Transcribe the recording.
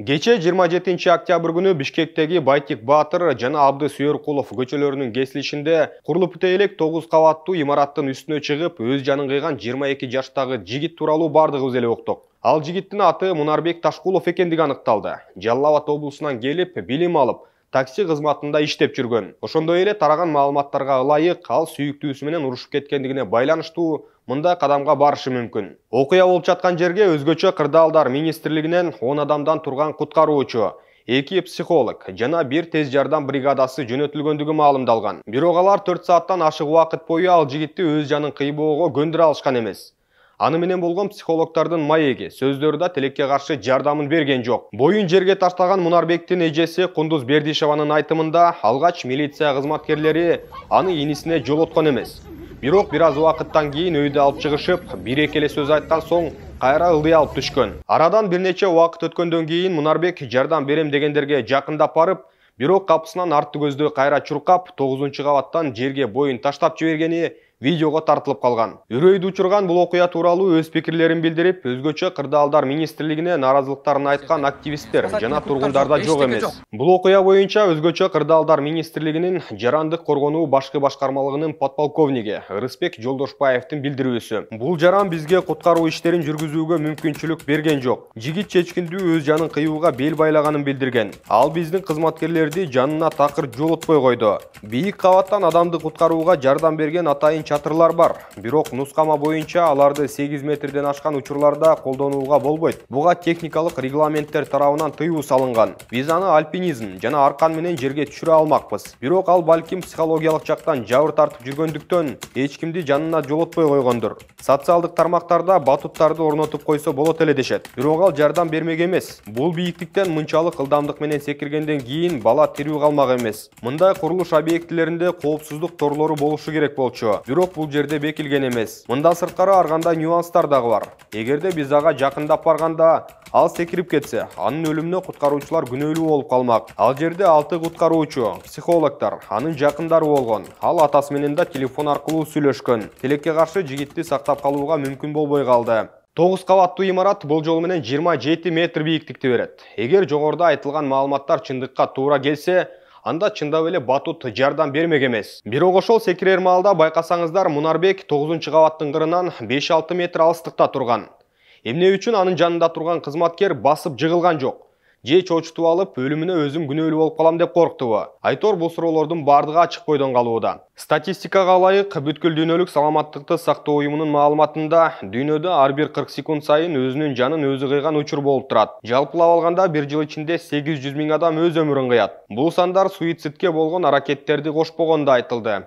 Кече 27 октябрь күнү Бишкектеги Байтик Баатыр жана Абды Сүйөркулов көчөлөрүнүн кесилишинде курулуп бүтө элек 9 кабаттуу имараттын үстүнө чыгып, өз жанын кыйган 22 жаштагы жигит тууралуу бардыгыбыз эле уктук. Ал жигиттин аты Мунарбек Ташкулов экендиги аныкталды. Жалал Абад облусунан келип, билим алып, такси кызматында иштеп жүргөн. Ошондой эле тараган маалыматтарга ылайык ал сүйүктүүсү менен урушуп кеткендигине байланыштуу мындай кадамга барышы мүмкүн. Окуя болуп жаткан жерге өзгөчө кырдаалдар министрлигинен 10 адамдан турган куткаруучу, 2 психолог жана 1 тез жардам бригадасы жөнөтүлгөндүгү маалымдалган. Бирок алар 4 сааттан ашык убакыт бою ал жигитти өз жанын кыйбоого көндүрө алышкан эмес. Аны менен болгон психологдордун маеги сөздөрү да тилекке каршы жардамын берген жок. Боюн жерге таштаган Мунарбектин эжеси Кундуз Бердишеванын айтымында алгач милиция кызматкерлери аны инисине жолоткон эмес. Бирок бир аз убакыттан кийин өйдө алып чыгышып, бир-эки эле сөз айткан соң кайра ылдый алып түшкөн. Арадан бир нече убакыт өткөндөн кийин Мунарбек жардам берем дегендерге жакындап барып, бирок капысынан артты көздөө кайра чуркап, 9-кабаттан жерге боюн таштап жибергени видеого тартылып калган. Үрөйдү учурган бул окуя тууралуу өз пикирлерин билдирип, өзгөчө кырдаалдар министрлигине наразылыктарын айткан активисттер жана тургундар да жок эмес. Бул окуя боюнча өзгөчө кырдаалдар министрлигинин жарандык коргонуу башкы башкармалыгынын подполковниги Рыспек Жолдошбаевдин билдирүүсү. Бул жаран бизге куткаруу иштерин жүргүзүүгө мүмкүнчүлүк берген жок. Жигит чечкиндүү өз жанын кыюуга бел байлаганын билдирген. Ал биздин кызматкерлерди жанына такыр жолотпой койду. Бийик кабаттан адамды куткарууга жардам берген атайын чатырлар бар. Бирок нускама боюнча аларды 8 метрден ашкан учурларда колдонууга болбойт. Буга техникалык регламенттер тарабынан тыюу салынган. Биз аны альпинизм жана аркан менен жерге түшүрө алмакпыз. Бирок ал балким психологиялык жактан жабыр тартып жүргөндүктөн эч кимди жанына жолотпой койгондур. Социалдык тармактарда батуттарды орнотуп койсо болот эле дешет. Бирок ал жардам бермек эмес. Бул бийиктиктен мынчалык ылдамдык менен секиргенден кийин бала тирүү калмак эмес. Мындай курулуш объектилеринде коопсуздук торлору болушу керек болчу. Бирок бул жерде бекилген эмес. Мындан сырткары ар кандай нюанстар дагы бар. Эгерде биз ага жакындап барганда ал секирип кетсе, анын өлүмүнө куткаруучулар күнөөлүү болуп калмак. Ал жерде 6 куткаруучу, психологдор, анын жакындары болгон. Ал атасы менен да телефон аркылуу сүйлөшкөн. Тилекке каршы жигитти сактап калууга мүмкүн болбой калды. 9 кабаттуу имарат бул жолу менен 27 метр бийиктикти берет. Эгер жогоруда айтылган маалыматтар чындыкка туура келсе, анда чындап эле батут жардам бермек эмес. Бирок ошол секирер маалда байкасаңыздар Мунарбек 9-кабаттын кырынан 5-6 метр алыстыкта турган. Эмне үчүн анын жанында турган кызматкер басып жыгылган жок? Же чочутуп алып, өлүмүнө өзүм күнөөлүү болуп калам деп корктубу? Айтор бул суроолордун бардыгы ачык бойдон калууда. Статистикага ылайык, бүткүл дүйнөлүк саламаттыкты сактоо уюмунун маалыматында дүйнөдө ар бир 40 секунд сайын өзүнүн жанын өзү кыйган учур болуп турат. Жалпылап алганда бир жыл ичинде 800 000 адам өз өмүрүн кыят. Бул сандар суицидке болгон аракеттерди кошпогонда айтылды.